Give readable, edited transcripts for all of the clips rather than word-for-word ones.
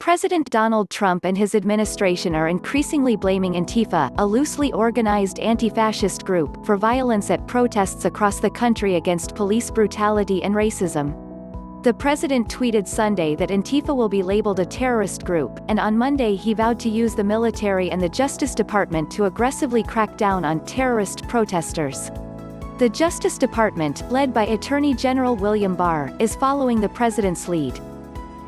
President Donald Trump and his administration are increasingly blaming Antifa, a loosely organized anti-fascist group, for violence at protests across the country against police brutality and racism. The president tweeted Sunday that Antifa will be labeled a terrorist group, and on Monday he vowed to use the military and the Justice Department to aggressively crack down on terrorist protesters. The Justice Department, led by Attorney General William Barr, is following the president's lead.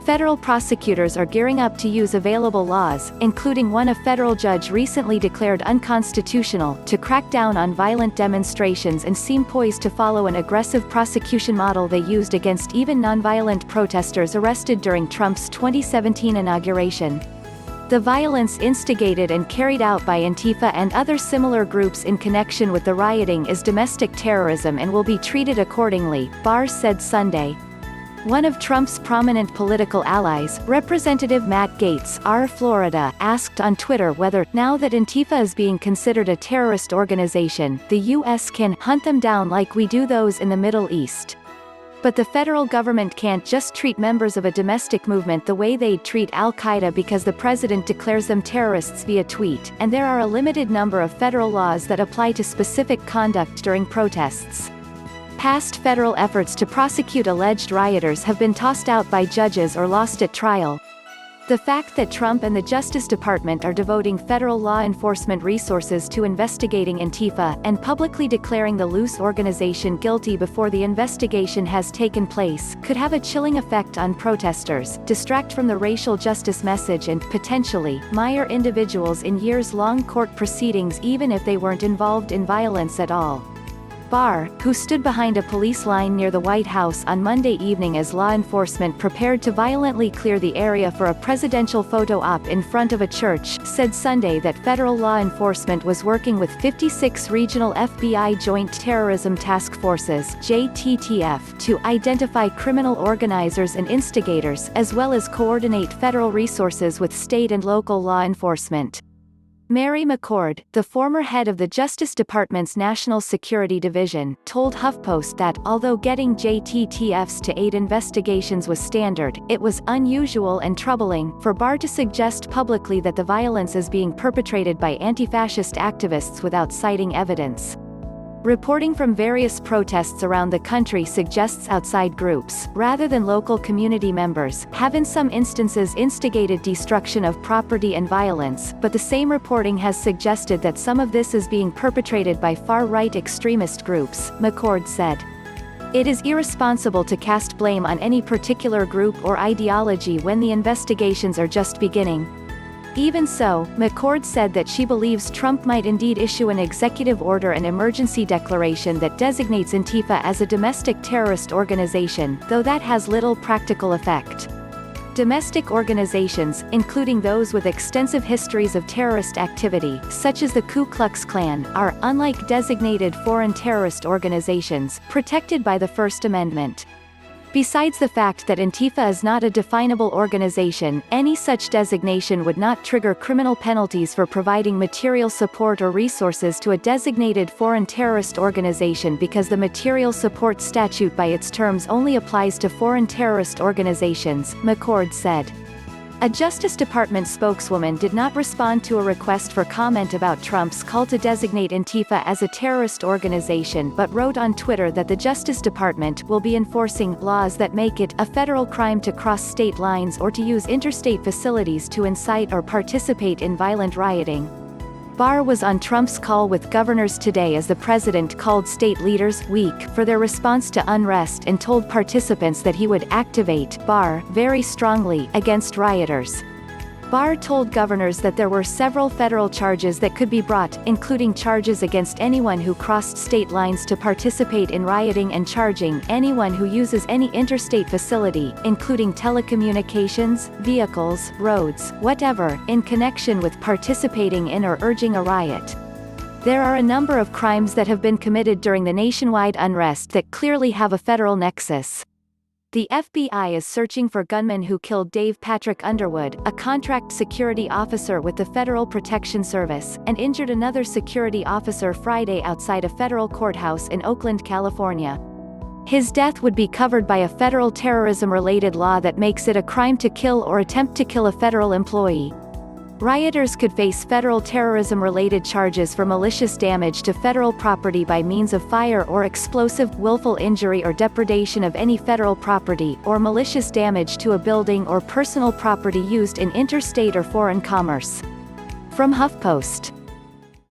Federal prosecutors are gearing up to use available laws, including one a federal judge recently declared unconstitutional, to crack down on violent demonstrations and seem poised to follow an aggressive prosecution model they used against even nonviolent protesters arrested during Trump's 2017 inauguration. The violence instigated and carried out by Antifa and other similar groups in connection with the rioting is domestic terrorism and will be treated accordingly, Barr said Sunday. One of Trump's prominent political allies, Representative Matt Gaetz, R. Florida, asked on Twitter whether, now that Antifa is being considered a terrorist organization, the U.S. can hunt them down like we do those in the Middle East. But the federal government can't just treat members of a domestic movement the way they'd treat al-Qaeda because the president declares them terrorists via tweet, and there are a limited number of federal laws that apply to specific conduct during protests. Past federal efforts to prosecute alleged rioters have been tossed out by judges or lost at trial. The fact that Trump and the Justice Department are devoting federal law enforcement resources to investigating Antifa, and publicly declaring the loose organization guilty before the investigation has taken place, could have a chilling effect on protesters, distract from the racial justice message and, potentially, mire individuals in years-long court proceedings even if they weren't involved in violence at all. Barr, who stood behind a police line near the White House on Monday evening as law enforcement prepared to violently clear the area for a presidential photo op in front of a church, said Sunday that federal law enforcement was working with 56 regional FBI Joint Terrorism Task Forces (JTTF) to identify criminal organizers and instigators, as well as coordinate federal resources with state and local law enforcement. Mary McCord, the former head of the Justice Department's National Security Division, told HuffPost that, although getting JTTFs to aid investigations was standard, it was unusual and troubling for Barr to suggest publicly that the violence is being perpetrated by anti-fascist activists without citing evidence. Reporting from various protests around the country suggests outside groups, rather than local community members, have in some instances instigated destruction of property and violence, but the same reporting has suggested that some of this is being perpetrated by far-right extremist groups, McCord said. It is irresponsible to cast blame on any particular group or ideology when the investigations are just beginning. Even so, McCord said that she believes Trump might indeed issue an executive order and emergency declaration that designates Antifa as a domestic terrorist organization, though that has little practical effect. Domestic organizations, including those with extensive histories of terrorist activity, such as the Ku Klux Klan, are, unlike designated foreign terrorist organizations, protected by the First Amendment. Besides the fact that Antifa is not a definable organization, any such designation would not trigger criminal penalties for providing material support or resources to a designated foreign terrorist organization because the material support statute by its terms only applies to foreign terrorist organizations, McCord said. A Justice Department spokeswoman did not respond to a request for comment about Trump's call to designate Antifa as a terrorist organization but wrote on Twitter that the Justice Department will be enforcing laws that make it a federal crime to cross state lines or to use interstate facilities to incite or participate in violent rioting. Barr was on Trump's call with governors today as the president called state leaders weak for their response to unrest and told participants that he would activate Barr very strongly against rioters. Barr told governors that there were several federal charges that could be brought, including charges against anyone who crossed state lines to participate in rioting and charging anyone who uses any interstate facility, including telecommunications, vehicles, roads, whatever, in connection with participating in or urging a riot. There are a number of crimes that have been committed during the nationwide unrest that clearly have a federal nexus. The FBI is searching for gunmen who killed Dave Patrick Underwood, a contract security officer with the Federal Protection Service, and injured another security officer Friday outside a federal courthouse in Oakland, California. His death would be covered by a federal terrorism-related law that makes it a crime to kill or attempt to kill a federal employee. Rioters could face federal terrorism-related charges for malicious damage to federal property by means of fire or explosive, willful injury or depredation of any federal property, or malicious damage to a building or personal property used in interstate or foreign commerce. From HuffPost.